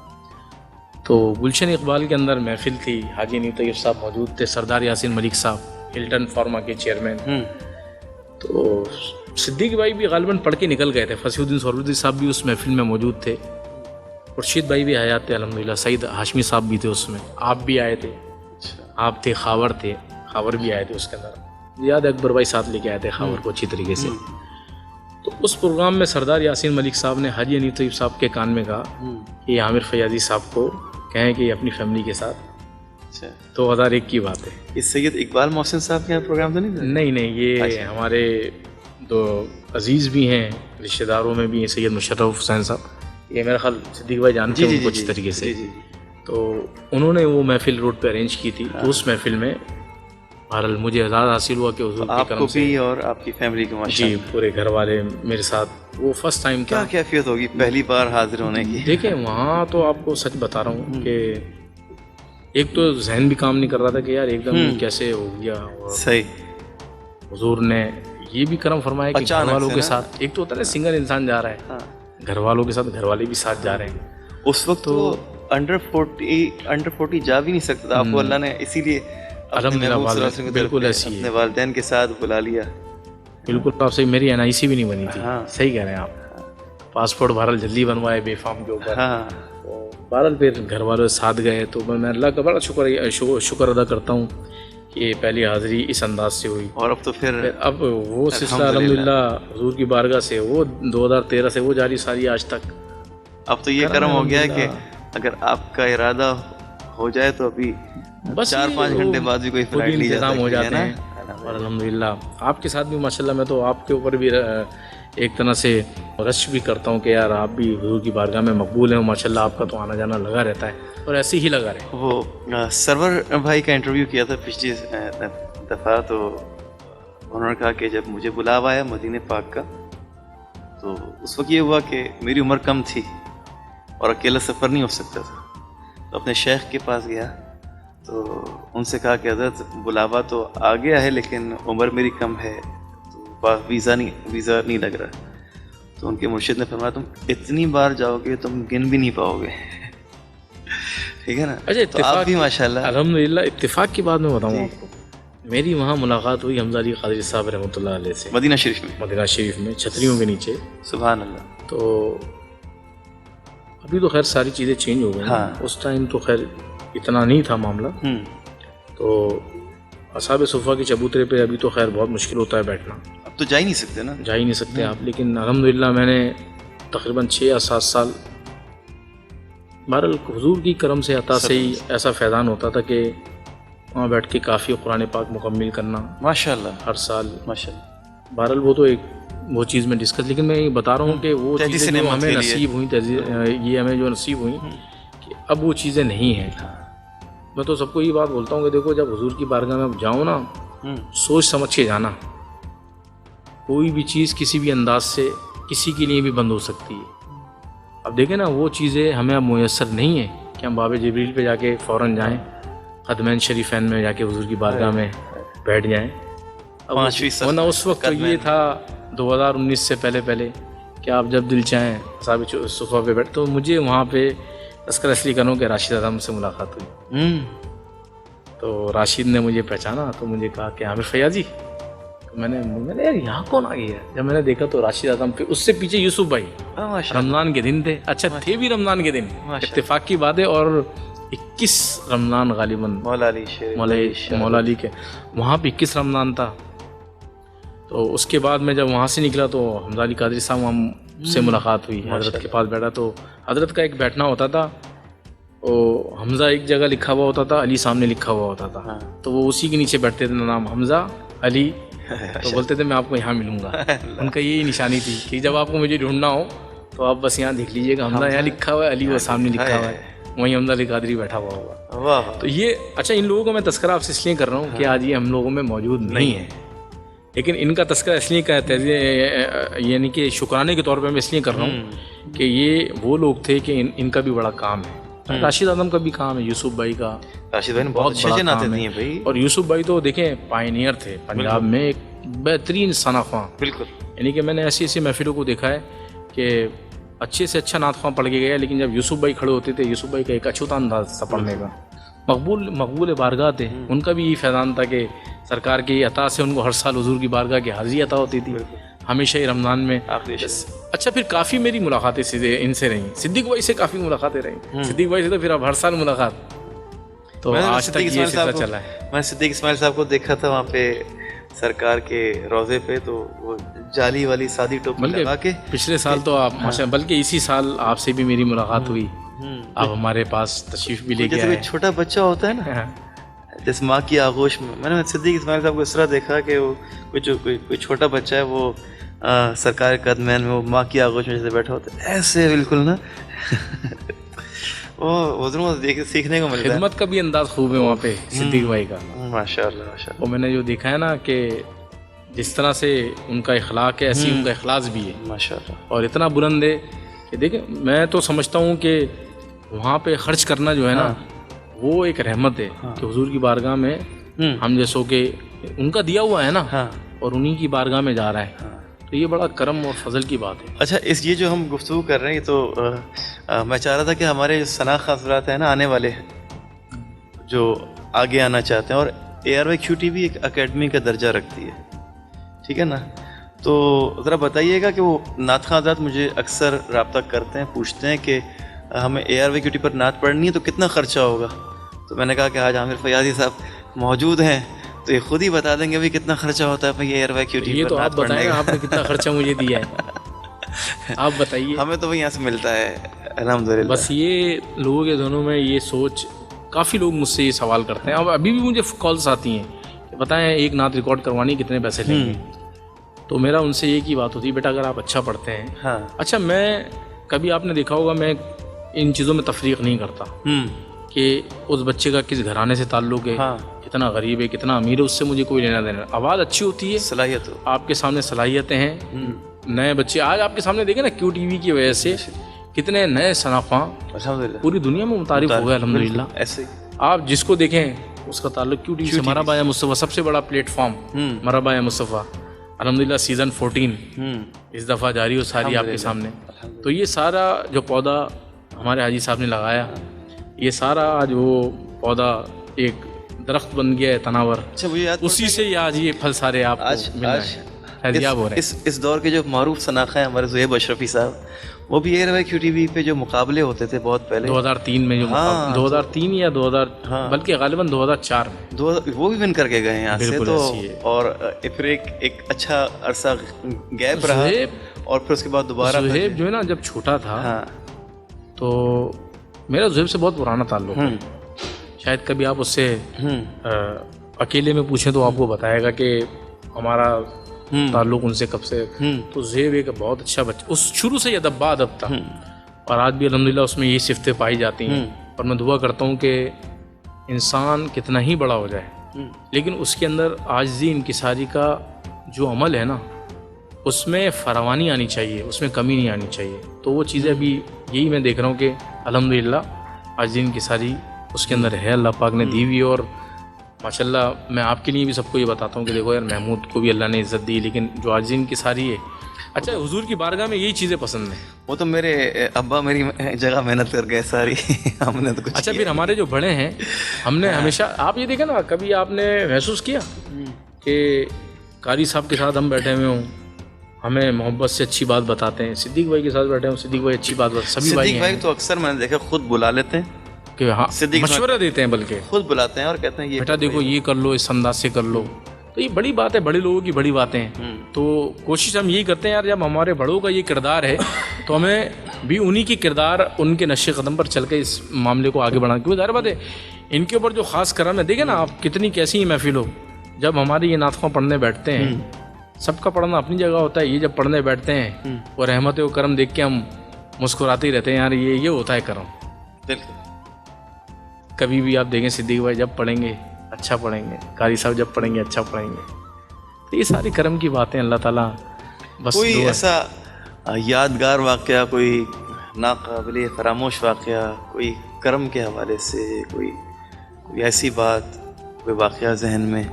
تو گلشن اقبال کے اندر محفل تھی، حاجی نیو طیب صاحب موجود تھے، سردار یاسین ملک صاحب ہلٹن فارما کے چیئرمین. تو صدیق بھائی بھی غالباً پڑھ کے نکل گئے تھے، فصیح الدین سہروردی صاحب بھی اس محفل میں موجود تھے، خورشید بھائی بھی حیات تھے الحمدللہ، سعید ہاشمی صاحب بھی تھے اس میں، آپ بھی آئے تھے، آپ تھے، خاور بھی آئے تھے اس کے اندر. یاد ہے اکبر بھائی ساتھ لے کے آئے تھے خاور کو اچھی طریقے سے. تو اس پروگرام میں سردار یاسین ملک صاحب نے حاجی نیو طیب صاحب کے کان میں کہا کہ یہ عامر فیاضی صاحب کو کہیں کہ یہ اپنی فیملی کے ساتھ. 2001 کی بات ہے. یہ سید اقبال محسن صاحب کے پروگرام تو نہیں تھا؟ نہیں، یہ ہمارے دو عزیز بھی ہیں، رشتہ داروں میں بھی ہیں، سید مشرف حسین صاحب، یہ میرا خیال صدیق بھائی جانتے ہیں ان کو اچھی طریقے سے. تو انہوں نے وہ محفل روڈ پہ ارینج کی تھی. تو اس محفل میں بہرحال مجھے اعزاز حاصل ہوا کہ حضور کے کرم سے اور آپ کی فیملی کو جی پورے گھر والے میرے ساتھ. وہ فرسٹ ٹائم کیا کیفیت ہوگی پہلی بار حاضر ہونے کی؟ دیکھیں وہاں تو آپ کو سچ بتا رہا ہوں کہ ایک تو ذہن بھی کام نہیں کر رہا تھا کہ یار ایک دم کیسے ہو گیا. صحیح. حضور نے یہ بھی کرم فرمایا کہ گھر والوں کے ساتھ، ایک تو ہوتا ہے سنگل انسان جا رہا ہے، گھر والوں کے ساتھ گھر والے بھی ساتھ جا رہے ہیں. اس وقت تو انڈر 40 جا بھی نہیں سکتا تھا. آپ کو اللہ نے اسی لیے الحمدللہ بالکل ایسی اپنے والدین کے ساتھ بلا لیا. بالکل آپ صحیح. میری NIC بھی نہیں بنی تھی. صحیح کہہ رہے ہیں آپ. پاسپورٹ بہرحال جلدی بنوائے بے فارم کے اوپر. بہرحال پھر گھر والوں کے ساتھ گئے. تو میں اللہ کا بڑا شکر ادا کرتا ہوں کہ پہلی حاضری اس انداز سے ہوئی. اور اب تو پھر اب وہ سلسلہ الحمدللہ حضور کی بارگاہ سے وہ 2013 سے وہ جاری ساری آج تک. اب تو یہ کرم ہو گیا ہے کہ اگر آپ کا ارادہ ہو جائے تو ابھی بس 4-5 گھنٹے بعد بھی کوئی فلائٹ نہیں انتظام ہو جاتے ہیں. اور الحمدللہ آپ کے ساتھ بھی ماشاءاللہ میں تو آپ کے اوپر بھی ایک طرح سے رش بھی کرتا ہوں کہ یار آپ بھی حضور کی بارگاہ میں مقبول ہیں. ماشاءاللہ آپ کا تو آنا جانا لگا رہتا ہے اور ایسے ہی لگا رہے. وہ سرور بھائی کا انٹرویو کیا تھا پچھلی دفعہ، تو انہوں نے کہا کہ جب مجھے بلاوا آیا مدینہ پاک کا تو اس وقت یہ ہوا کہ میری عمر کم تھی اور اکیلا سفر نہیں ہو سکتا تھا. تو اپنے شیخ کے پاس گیا تو ان سے کہا کہ حضرت بلاوا تو آ گیا ہے لیکن عمر میری کم ہے، تو ویزا نہیں لگ رہا. تو ان کے مرشد نے فرمایا تم اتنی بار جاؤ گے تم گن بھی نہیں پاؤ گے. ٹھیک ہے نا. اچھا اتفاق بھی ماشاءاللہ الحمدللہ اتفاق کی بات میں بتاؤں آپ کو، میری وہاں ملاقات ہوئی حمزہ علی قادری صاحب رحمۃ اللہ علیہ سے مدینہ شریف میں چھتریوں کے نیچے. سبحان اللہ. تو ابھی تو خیر ساری چیزیں چینج ہو گئی. اس ٹائم تو خیر اتنا نہیں تھا معاملہ. تو اصحاب صفہ کے چبوترے پہ ابھی تو خیر بہت مشکل ہوتا ہے بیٹھنا. اب تو جا ہی نہیں سکتے نا. جا ہی نہیں سکتے آپ. لیکن الحمدللہ میں نے تقریباً 6 یا 7 سال بہرحال حضور کی کرم سے عطا سے ہی ایسا فیضان ہوتا تھا کہ وہاں بیٹھ کے کافی قرآن پاک مکمل کرنا ماشاءاللہ ہر سال. ماشاءاللہ بہرحال وہ تو ایک وہ چیز میں ڈسکس، لیکن میں یہ بتا رہا ہوں کہ وہ چیزیں جو ہمیں نصیب ہوئیں، یہ ہمیں جو نصیب ہوئیں کہ اب وہ چیزیں نہیں ہیں. میں تو سب کو یہ بات بولتا ہوں کہ دیکھو جب حضور کی بارگاہ میں اب جاؤ نا، سوچ سمجھ کے جانا. کوئی بھی چیز کسی بھی انداز سے کسی کے لیے بھی بند ہو سکتی ہے. اب دیکھیں نا وہ چیزیں ہمیں اب میسر نہیں ہیں کہ ہم باب جبریل پہ جا کے فوراً جائیں، قدمین شریفین میں جا کے حضور کی بارگاہ میں بیٹھ جائیں. ورنہ اس وقت تو یہ تھا 2019 سے پہلے کہ آپ جب دل چاہیں اصحاب صفہ پہ بیٹھ. تو مجھے وہاں پہ تذکرہ اس لیے کروں کہ راشد اعظم سے ملاقات ہوئی. تو راشد نے مجھے پہچانا تو مجھے کہا کہ عامر فیاضی. میں نے یار یہاں کون آ گیا. جب میں نے دیکھا تو راشد اعظم, پھر اس سے پیچھے یوسف بھائی. رمضان کے دن تھے, اچھا تھے بھی رمضان کے دن, اتفاق کی بات ہے. اور 21 رمضان غالباً مولا علی کے وہاں پہ 21 رمضان تھا. تو اس کے بعد میں جب وہاں سے نکلا تو حمزہ علی قادری صاحب ہم سے ملاقات ہوئی, حضرت کے پاس بیٹھا. تو حضرت کا ایک بیٹھنا ہوتا تھا, وہ حمزہ ایک جگہ لکھا ہوا ہوتا تھا, علی سامنے لکھا ہوا ہوتا تھا. تو وہ اسی کے نیچے بیٹھتے تھے, نام حمزہ علی. تو بولتے تھے میں آپ کو یہاں ملوں گا. ان کا یہی نشانی تھی کہ جب آپ کو مجھے ڈھونڈنا ہو تو آپ بس یہاں دیکھ لیجیے گا, حمزہ یہاں لکھا ہوا ہے, علی وہ سامنے لکھا ہوا ہے, وہیں حمزہ علی قادری بیٹھا ہوا ہوگا. تو یہ اچھا, ان لوگوں کو میں تذکرہ آپ سے اس لیے کر رہا ہوں کہ آج یہ ہم لوگوں میں موجود نہیں ہے, لیکن ان کا تذکرہ اس لیے کہتے ہیں, یعنی کہ شکرانے کے طور پہ میں اس لیے کر رہا ہوں کہ یہ وہ لوگ تھے کہ ان کا بھی بڑا کام ہے. راشد اعظم کا بھی کام ہے, یوسف بھائی کا, راشد بھائی نے بہت اچھے ناطے دیے بھائی. اور یوسف بھائی تو دیکھیں پائنیئر تھے پنجاب میں, ایک بہترین ثنا خواں. بالکل, یعنی کہ میں نے ایسی ایسی محفلوں کو دیکھا ہے کہ اچھے سے اچھا نعت خواں پڑھ کے گیا, لیکن جب یوسف بھائی کھڑے ہوتے تھے, یوسف بھائی کا ایک اچھوتا انداز تھا پڑھنے کا, مقبول بارگاہ تھے. ان کا بھی یہی فیضان تھا کہ سرکار کی عطا سے ان کو ہر سال حضور کی بارگاہ کی حاضری عطا ہوتی تھی, ہمیشہ ہی رمضان میں. اچھا, پھر کافی میری ملاقاتیں ان سے رہیں, صدیق بھائی سے کافی ملاقاتیں رہیں. صدیق بھائی سے تو پھر اب ہر سال ملاقات, تو آج تک یہ سلسلہ چلا ہے. میں صدیق اسماعیل صاحب کو دیکھا تھا وہاں پہ سرکار کے روضے پہ, تو وہ جالی والی سادی ٹوپی لگا کے. پچھلے سال تو آپ ماشاءاللہ, بلکہ اسی سال آپ سے بھی میری ملاقات ہوئی, آپ ہمارے پاس تشریف بھی لے کے آئے. جیسے چھوٹا بچہ ہوتا ہے نا, جیسے ماں کی آغوش میں نے صدیق اسماعیل صاحب کو اس طرح دیکھا کہ وہ کوئی چھوٹا بچہ ہے, وہ سرکار قدمین میں وہ ماں کی آغوش میں جیسے بیٹھا ہوتا ہے, ایسے بالکل نا. وہ حضروں کو سیکھنے کو ملتا ہے. خدمت کا بھی انداز خوب ہے وہاں پہ صدیق بھائی کا, ماشاء اللہ. وہ میں نے جو دیکھا ہے نا کہ جس طرح سے ان کا اخلاق ہے, ایسی ان کا اخلاص بھی ہے ماشاء اللہ, اور اتنا بلند ہے کہ دیکھیں, میں تو سمجھتا ہوں کہ وہاں پہ خرچ کرنا جو ہے نا, وہ ایک رحمت ہے کہ حضور کی بارگاہ میں ہم جیسوں کہ ان کا دیا ہوا ہے نا, اور انہی کی بارگاہ میں جا رہا ہے, تو یہ بڑا کرم اور فضل کی بات ہے. اچھا, یہ جو ہم گفتگو کر رہے ہیں, تو میں چاہ رہا تھا کہ ہمارے ثناء حضرات ہیں نا, آنے والے جو آگے آنا چاہتے ہیں, اور ARYQTV ایک اکیڈمی کا درجہ رکھتی ہے, ٹھیک ہے نا, تو ذرا بتائیے گا کہ وہ نعت خواں حضرات مجھے اکثر رابطہ کرتے ہیں, پوچھتے ہیں کہ ہمیں ARYQTV پر نعت پڑھنی ہے تو کتنا خرچہ ہوگا. تو میں نے کہا کہ آج عامر فیاضی صاحب موجود ہیں, تو یہ خود ہی بتا دیں گے بھی کتنا خرچہ ہوتا ہے بھائی ARYQTV پر نعت پڑھنے کا. آپ نے کتنا خرچہ مجھے دیا ہے, آپ بتائیے. ہمیں تو وہی یہاں سے ملتا ہے الحمدللہ. بس یہ لوگوں کے دونوں میں یہ سوچ, کافی لوگ مجھ سے یہ سوال کرتے ہیں, اب ابھی بھی مجھے کالس آتی ہیں کہ بتائیں ایک نعت ریکارڈ کروانی کتنے پیسے لیں گے. تو میرا ان سے یہ کی بات ہوتی ہے, بیٹا اگر آپ اچھا پڑھتے ہیں. اچھا, میں کبھی آپ نے دیکھا ہوگا میں ان چیزوں میں تفریق نہیں کرتا کہ اس بچے کا کس گھرانے سے تعلق ہے, کتنا غریب ہے, کتنا امیر ہے, اس سے مجھے کوئی لینا دینا. آواز اچھی ہوتی ہے, صلاحیت, آپ کے سامنے صلاحیتیں ہیں. نئے بچے آج آپ کے سامنے دیکھیں نا, QTV کی وجہ سے کتنے نئے ثناء خواں پوری دنیا میں متعارف ہو گئے الحمدللہ. ایسے آپ جس کو دیکھیں اس کا تعلق QTV سے. مرحبا یا مصطفیٰ سب سے بڑا پلیٹ فارم, مرحبا یا مصطفیٰ الحمدللہ سیزن 14 اس دفعہ جاری ہو ساری آپ کے سامنے. تو یہ سارا جو پودا ہمارے حاجی صاحب نے لگایا, یہ سارا آج وہ پودا ایک درخت بن گیا ہے تناور, اسی سے یہ آج یہ پھل سارے آپ کو مل رہے ہیں, فیضیاب ہو رہے ہیں. اس دور کے جو معروف ثناء خواں ہیں ہمارے زہیب اشرفی صاحب, وہ بھی ARYQTV پہ جو مقابلے ہوتے تھے بہت پہلے 2003 میں, جو 2003 یا 2000 بلکہ غالباً 2004 میں وہ بھی ون کر کے گئے ہیں یہاں سے. تو اور پھر ایک اچھا عرصہ گیپ رہا, اور پھر اس کے بعد دوبارہ زہیب جو ہے نا جب چھوٹا تھا تو میرا زہیب سے بہت پرانا تعلق ہے. شاید کبھی آپ اس سے اکیلے میں پوچھیں تو آپ کو بتائے گا کہ ہمارا تعلق ان سے کب سے. تو زہیب ایک بہت اچھا بچہ, اس شروع سے یہ ادب تھا, اور آج بھی الحمدللہ اس میں یہ صفتیں پائی جاتی ہیں. اور میں دعا کرتا ہوں کہ انسان کتنا ہی بڑا ہو جائے, لیکن اس کے اندر عاجزی انکساری کا جو عمل ہے نا, اس میں فراوانی آنی چاہیے, اس میں کمی نہیں آنی چاہیے. تو وہ چیزیں ابھی یہی میں دیکھ رہا ہوں کہ الحمدللہ عاجزی انکساری اس کے اندر ہے, اللہ پاک نے دی ہوئی. اور ماشاءاللہ میں آپ کے لیے بھی سب کو یہ بتاتا ہوں کہ دیکھو یار, محمود کو بھی اللہ نے عزت دی, لیکن جو عاجزی انکساری ہے, اچھا حضور کی بارگاہ میں یہی چیزیں پسند ہیں. وہ تو میرے ابا میری جگہ محنت کر گئے ساری, ہم نے تو کچھ. اچھا, پھر ہمارے جو بڑے ہیں, ہم نے ہمیشہ, آپ یہ دیکھیں نا, کبھی آپ نے محسوس کیا کہ قاری صاحب کے ساتھ ہم بیٹھے ہوئے ہوں ہمیں محبت سے اچھی بات بتاتے ہیں, صدیق بھائی کے ساتھ بیٹھے ہوں صدیق بھائی اچھی بات بتاتے, سبھی صدیق بھائی ہیں تو اکثر میں نے دیکھا خود بلا لیتے ہیں کہ ہاں صدیق مشورہ دیتے ہیں, بلکہ خود بلاتے ہیں اور کہتے ہیں یہ بیٹا دیکھو یہ کر لو, اس انداز سے کر لو. تو یہ بڑی بات ہے, بڑے لوگوں کی بڑی باتیں ہیں. تو کوشش ہم یہی کرتے ہیں یار, جب ہمارے بڑوں کا یہ کردار ہے تو ہمیں بھی انہی کی کردار, ان کے نقش قدم پر چل کے اس معاملے کو آگے بڑھانا. کیونکہ ظاہر بات ہے ان کے اوپر جو خاص کرم ہے, دیکھیں نا آپ کتنی کیسی محفل ہو, جب ہمارے یہ نعت خواں پڑھنے بیٹھتے ہیں, سب کا پڑھنا اپنی جگہ ہوتا ہے, یہ جب پڑھنے بیٹھتے ہیں اور رحمت و کرم دیکھ کے ہم مسکراتے ہی رہتے ہیں یار, یہ ہوتا ہے کرم. بالکل. کبھی بھی آپ دیکھیں صدیق بھائی جب پڑھیں گے اچھا پڑھیں گے, قاری صاحب جب پڑھیں گے اچھا پڑھیں گے. تو یہ ساری کرم کی باتیں, اللہ تعالیٰ بس. کوئی ایسا یادگار واقعہ, کوئی ناقابل فراموش واقعہ, کوئی کرم کے حوالے سے کوئی ایسی بات, کوئی واقعہ ذہن میں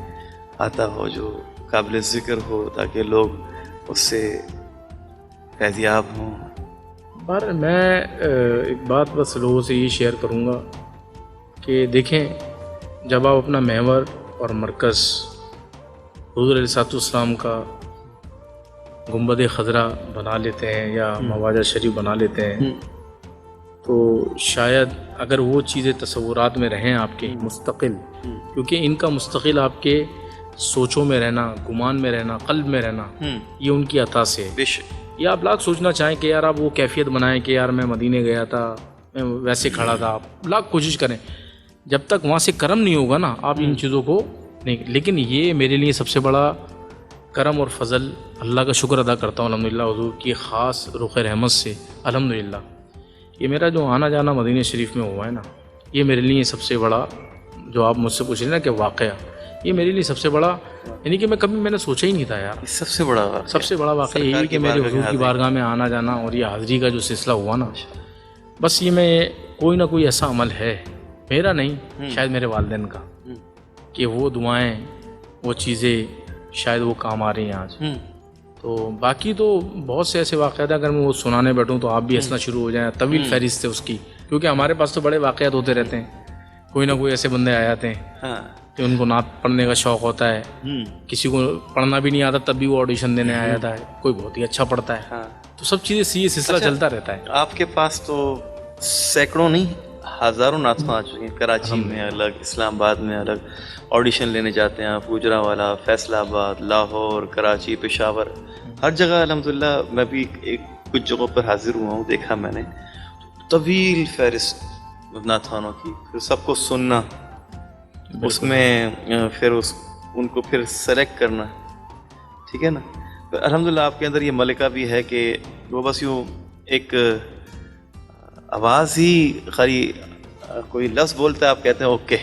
آتا ہو جو قابل ذکر ہو تاکہ لوگ اس سے فیضیاب ہوں؟ بہر میں ایک بات بس لوگوں سے یہ شیئر کروں گا کہ دیکھیں, جب آپ اپنا محور اور مرکز حضور علیہ السلام کا گنبد خضرا بنا لیتے ہیں یا مواجہ شریف بنا لیتے ہیں, تو شاید اگر وہ چیزیں تصورات میں رہیں آپ کے مستقل, کیونکہ ان کا مستقل آپ کے سوچوں میں رہنا, گمان میں رہنا, قلب میں رہنا, یہ ان کی عطا سے ہے. یا آپ لاکھ سوچنا چاہیں کہ یار آپ وہ کیفیت بنائیں کہ یار میں مدینے گیا تھا, میں ویسے کھڑا تھا, آپ لاکھ کوشش کریں, جب تک وہاں سے کرم نہیں ہوگا نا آپ ان چیزوں کو نہیں. لیکن یہ میرے لیے سب سے بڑا کرم اور فضل, اللہ کا شکر ادا کرتا ہوں الحمدللہ حضور کی خاص رخ رحمت سے الحمدللہ. یہ میرا جو آنا جانا مدینہ شریف میں ہوا ہے نا, یہ میرے لیے سب سے بڑا, جو آپ مجھ سے پوچھ رہے ہیں نا کہ واقعہ, یہ میرے لیے سب سے بڑا, یعنی کہ میں نے سوچا ہی نہیں تھا یار. سب سے بڑا واقعہ یہی کہ میرے حضور کی بارگاہ میں آنا جانا اور یہ حاضری کا جو سلسلہ ہوا نا, بس یہ میں کوئی نہ کوئی ایسا عمل ہے, میرا نہیں شاید میرے والدین کا, کہ وہ دعائیں, وہ چیزیں شاید وہ کام آ رہی ہیں آج. تو باقی تو بہت سے ایسے واقعات ہیں, اگر میں وہ سنانے بیٹھوں تو آپ بھی ہنسنا شروع ہو جائیں, طویل فہرست ہے اس کی, کیونکہ ہمارے پاس تو بڑے واقعات ہوتے رہتے ہیں. کوئی نہ کوئی ایسے بندے آ جاتے ہیں کہ ان کو نعت پڑھنے کا شوق ہوتا ہے, کسی کو پڑھنا بھی نہیں آتا تب بھی وہ آڈیشن دینے آ جاتا ہے, کوئی بہت ہی اچھا پڑھتا ہے. تو سب چیزیں یہ سلسلہ چلتا رہتا ہے. آپ کے پاس تو سینکڑوں نہیں ہزاروں نعت خواں آ چکے ہیں, کراچی میں الگ, اسلام آباد میں الگ, آڈیشن لینے جاتے ہیں آپ, گوجرانوالا, فیصلہ آباد, لاہور, کراچی, پشاور, ہر جگہ الحمدللہ. میں بھی کچھ جگہوں پر حاضر ہوا ہوں, دیکھا میں نے طویل فہرست نعت خوانوں کی, پھر سب کو سننا, اس میں پھر ان کو پھر سلیکٹ کرنا, ٹھیک ہے نا. الحمدللہ آپ کے اندر یہ ملکہ بھی ہے کہ وہ بس یوں ایک آواز ہی خالی کوئی لفظ بولتا ہے, آپ کہتے ہیں اوکے,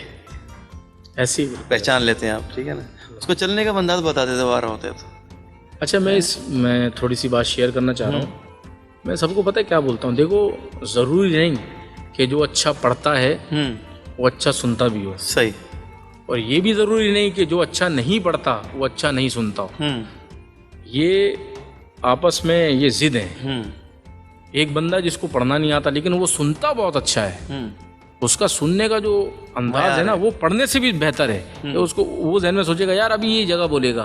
ایسی پہچان لیتے ہیں آپ, ٹھیک ہے نا. اس کو چلنے کا انداز بتاتے تھے بارہ ہوتے تو. اچھا میں تھوڑی سی بات شیئر کرنا چاہ رہا ہوں. میں سب کو پتہ ہے کیا بولتا ہوں, دیکھو ضروری نہیں کہ جو اچھا پڑھتا ہے وہ اچھا سنتا بھی ہو. صحیح. اور یہ بھی ضروری نہیں کہ جو اچھا نہیں پڑھتا وہ اچھا نہیں سنتا ہو. یہ آپس میں یہ ضد ہیں. ایک بندہ جس کو پڑھنا نہیں آتا لیکن وہ سنتا بہت اچھا ہے, اس کا سننے کا جو انداز ہے نا وہ پڑھنے سے بھی بہتر ہے. کہ اس کو وہ ذہن میں سوچے گا یار ابھی یہ جگہ بولے گا,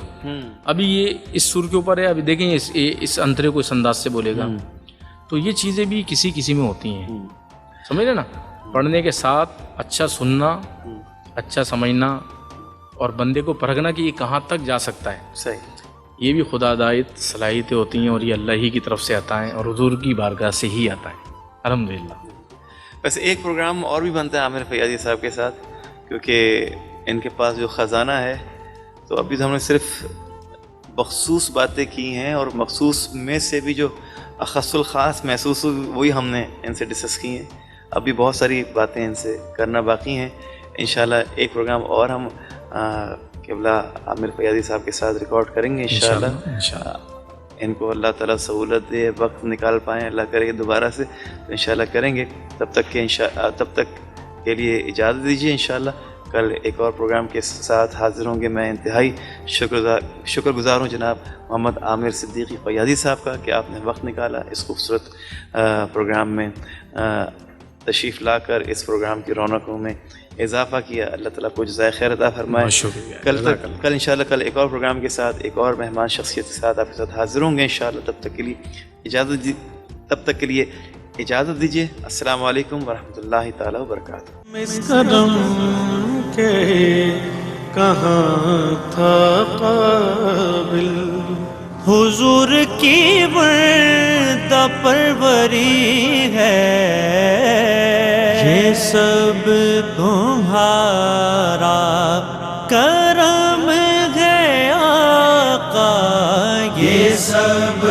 ابھی یہ اس سر کے اوپر ہے, ابھی دیکھیں اس انترے کو اس انداز سے بولے گا. تو یہ چیزیں بھی کسی میں ہوتی ہیں, سمجھ رہے نا. پڑھنے کے ساتھ اچھا سننا, اچھا سمجھنا اور بندے کو پرکھنا کہ یہ کہاں تک جا سکتا ہے. صحیح. یہ بھی خدا دائت صلاحیتیں ہوتی ہیں اور یہ اللہ ہی کی طرف سے آتا ہے اور حضور کی بارگاہ سے ہی آتا ہے الحمدللہ. ویسے ایک پروگرام اور بھی بنتا ہے عامر فیاضی صاحب کے ساتھ, کیونکہ ان کے پاس جو خزانہ ہے, تو ابھی تو ہم نے صرف مخصوص باتیں کی ہیں اور مخصوص میں سے بھی جو اخص الخاص محسوس ہوئی وہی ہم نے ان سے ڈسکس کی ہیں. ابھی بہت ساری باتیں ان سے کرنا باقی ہیں. انشاءاللہ ایک پروگرام اور ہم قبلہ عامر فیاضی صاحب کے ساتھ ریکارڈ کریں گے انشاءاللہ. ان کو اللہ تعالیٰ سہولت دے, وقت نکال پائیں, اللہ کرے دوبارہ سے انشاءاللہ کریں گے. تب تک کے لیے اجازت دیجیے. انشاءاللہ کل ایک اور پروگرام کے ساتھ حاضر ہوں گے. میں انتہائی شکر گزار ہوں جناب محمد عامر صدیقی فیاضی صاحب کا کہ آپ نے وقت نکالا اس خوبصورت پروگرام میں تشریف لا کر اس پروگرام کی رونقوں میں اضافہ کیا. اللہ تعالیٰ کو جزائے خیر عطا فرمائے. کل انشاءاللہ کل ایک اور پروگرام کے ساتھ ایک اور مہمان شخصیت کے ساتھ آپ کے ساتھ حاضر ہوں گے انشاءاللہ. تب تک کے لیے اجازت دیجیے. السلام علیکم ورحمۃ اللہ تعالیٰ وبرکاتہ. اس قدم کے کہاں تھا قابل، حضور کی وردہ پروری ہے، یہ سب تمہارا کرم ہے آقا، یہ سب